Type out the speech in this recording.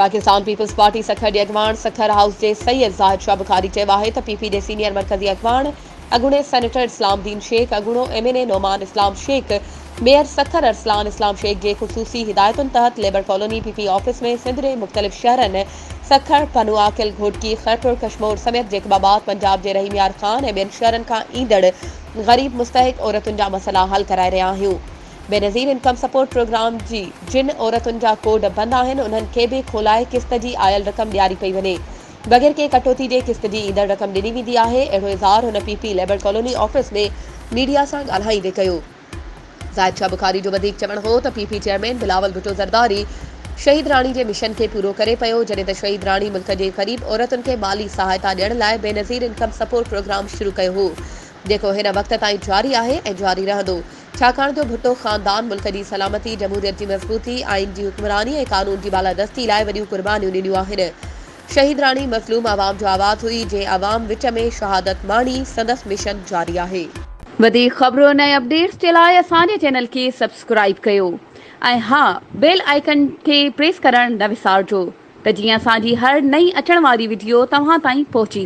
Pakistan peoples party Sukkur जे अॻवान Sukkur house जे सैयद ज़ाहिद शाह बुखारी चयो आहे त पीपी जे सीनियर मरकज़ी अॻवान अॻूणे सेनेटर इस्लामुद्दीन शेख अॻूणो MNA नोमान इस्लाम शेख मेयर सखर अरसलान इस्लाम शेख जे ख़ुसूसी हिदायतुनि तहत लेबर कॉलोनी पीपी ऑफिस में सिंध जे मुख़्तलिफ़ शहरनि सखर पनुआकिल घोटकी खैरपुर कश्मोर समेत जेकबाबाद पंजाब जे रहीमयार खान ऐं ॿियनि शहरनि खां ईंदड़ ग़रीब मुस्तहिक औरतुनि जा मसइला हल कराए रहिया आहियूं। बेनज़ीर इनकम सपोर्ट प्रोग्राम जी जिन औरतुनि जा कोड बंदि आहिनि उन्हनि खे बि खोलाए किस्त जी आयल रक़म ॾियारी पई वञे। बग़ैर के कटौती जे किस्त जी ईंदड़ रक़म ॾिनी वेंदी आहे। अहिड़ो इज़हार हुन पीपी लेबर कॉलोनी ऑफिस में मीडिया सां ॻाल्हाईंदे कयो। ज़ाहिद शाह बुखारी जो वधीक चवणु हो त पीपी चेयरमैन बिलावल भुट्टो ज़रदारी शहीद राणी जे मिशन खे पूरो करे पियो, जॾहिं त शहीद राणी मुल्क जे क़रीब औरतुनि खे माली सहायता ॾियण लाइ बेनज़ीर इनकम सपोर्ट प्रोग्राम शुरू कयो हो, जेको हिन वक़्त ताईं जारी आहे ऐं जारी रहंदो, छाकाणि जो भुट्टो ख़ानदान मुल्क जी सलामती, जमहूरियत जी मज़बूती, आइन जी हुक्मरानी ऐं कानून जी बालादस्ती लाइ वॾियूं कुर्बानियूं ॾिनियूं आहिनि। शहीद राणी मज़लूम आवाम जो आवाज़ हुई, जंहिं आवाम विच में शहादत माणी, संदसि मिशन जारी आहे। वधीक ख़बरुनि ऐं अपडेट्स जे लाइ असांजे चैनल खे सब्सक्राइब कयो ऐं हा, बेल आइकन खे प्रेस करणु न विसारिजो त जीअं असांजी हर नई अचण वारी वीडियो तव्हां ताईं पहुची